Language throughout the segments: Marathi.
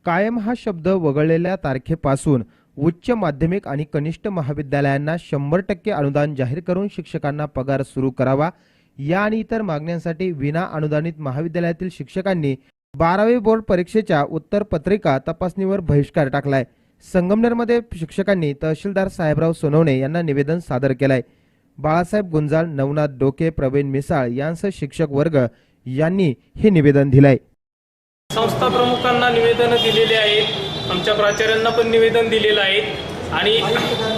कायम हा शब्द वगळलेल्या तारखेपासून उच्च माध्यमिक आणि कनिष्ठ महाविद्यालयांना 100% अनुदान जाहीर करून शिक्षकांना पगार सुरू करावा या आणि इतर मागण्यांसाठी विना अनुदानित महाविद्यालयातील शिक्षकांनी 12वी बोर्ड परीक्षेच्या उत्तर पत्रिका तपासणीवर बहिष्कार टाकलाय। संगमनेरमध्ये शिक्षकांनी तहसीलदार साहेबराव सोनवणे यांना निवेदन सादर केलंय। बाळासाहेब गुंजाळ, नवनाथ डोके, प्रवीण मिसाळ यांसह शिक्षक वर्ग यांनी हे निवेदन दिलंय। संस्था प्रमुखांना निवेदन दिलेले आहेत, आमच्या प्राचार्यांना पण निवेदन दिलेलं आहे आणि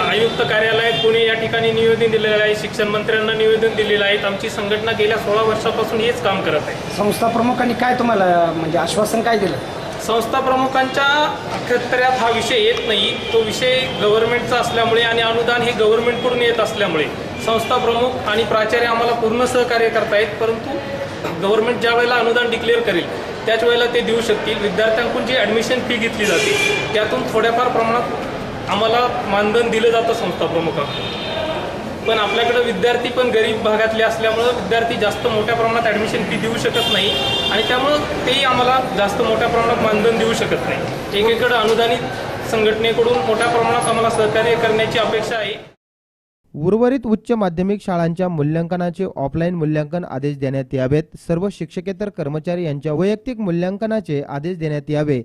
आयुक्त कार्यालयात पुणे या ठिकाणी निवेदन दिलेलं आहे, शिक्षण मंत्र्यांना निवेदन दिलेलं आहे। आमची संघटना गेल्या 16 वर्षापासून हेच काम करत आहे। संस्था प्रमुखांनी काय तुम्हाला म्हणजे आश्वासन काय दिलं? संस्था प्रमुखांच्या अखत्यारीत हा विषय येत नाही, तो विषय गव्हर्नमेंटचा असल्यामुळे आणि अनुदान हे गव्हर्नमेंटकडून येत असल्यामुळे संस्था प्रमुख आणि प्राचार्य आम्हाला पूर्ण सहकार्य करतायत, परंतु गव्हर्नमेंट ज्या वेळेला अनुदान डिक्लेअर करेल त्याच वेळेला ते देऊ शकतील। विद्यार्थ्यांकडून जी ॲडमिशन फी घेतली जाते त्यातून थोड्याफार प्रमाणात आम्हाला मानधन दिलं जातं संस्था प्रमुखांकडून, पण आपल्याकडे विद्यार्थी पण गरीब भागातले असल्यामुळं विद्यार्थी जास्त मोठ्या प्रमाणात ॲडमिशन फी देऊ शकत नाही आणि त्यामुळं तेही आम्हाला जास्त मोठ्या प्रमाणात मानधन देऊ शकत नाही। एकीकडे अनुदानित संघटनेकडून मोठ्या प्रमाणात आम्हाला सहकार्य करण्याची अपेक्षा आहे। उर्वरित उच्च माध्यमिक शाळांच्या मूल्यांकनाचे ऑफलाईन मूल्यांकन आदेश देण्यात यावेत। सर्व शिक्षकेतर कर्मचारी यांच्या वैयक्तिक मूल्यांकनाचे आदेश देण्यात यावे।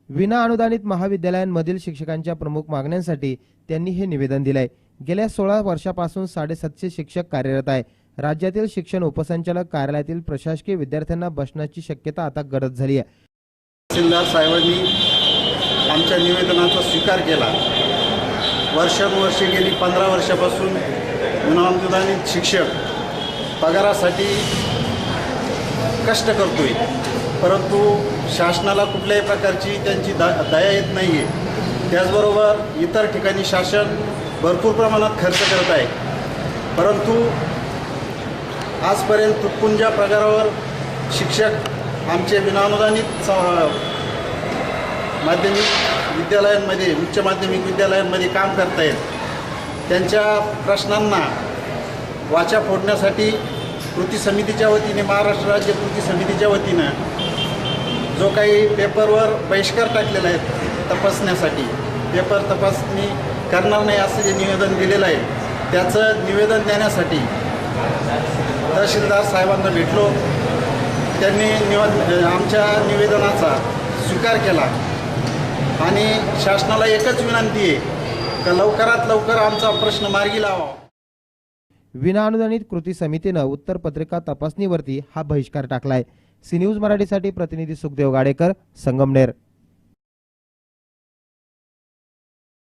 विना अनुदानित महाविद्यालयांमधील शिक्षकांच्या प्रमुख मागण्यांसाठी त्यांनी हे निवेदन दिलंय। गेल्या 16 वर्षापासून 750 शिक्षक कार्यरत आहे। राज्यातील शिक्षण उपसंचालक कार्यालयातील प्रशासकीय विद्यार्थ्यांना बसण्याची शक्यता आता गरज झाली आहे। तहसीलदार साहेबांनी आमच्या निवेदनाचा स्वीकार केला। वर्षानुवर्षे गेली 15 वर्षापासून अनुदानित शिक्षक पगारासाठी कष्ट करतोय, परंतु शासनाला कुठल्याही प्रकारची त्यांची दया येत नाही आहे। त्याचबरोबर इतर ठिकाणी शासन भरपूर प्रमाणात खर्च करत आहे, परंतु आजपर्यंत तुटपुंजा पगारावर शिक्षक आमचे विनाअनुदानित माध्यमिक विद्यालयांमध्ये उच्च माध्यमिक विद्यालयांमध्ये काम करत आहेत। त्यांच्या प्रश्नांना वाचा फोडण्यासाठी कृती समितीच्या वतीने, महाराष्ट्र राज्य कृती समितीच्या वतीनं जो काही पेपरवर बहिष्कार टाकलेला आहे तपासण्यासाठी, पेपर तपासणी करणार नाही असं जे निवेदन दिलेलं आहे त्याचं निवेदन देण्यासाठी तहसीलदार साहेबांना भेटलो। त्यांनी आमच्या निवेदनाचा स्वीकार केला आणि शासनाला एकच विनंती आहे की लवकरात लवकर आमचा प्रश्न मार्गी लावा। विना अनुदानित कृती समितीनं उत्तर पत्रिका तपासणीवरती हा बहिष्कार टाकलाय। सी न्यूज मराठीसाठी प्रतिनिधी सुखदेव गाडेकर, संगमनेर।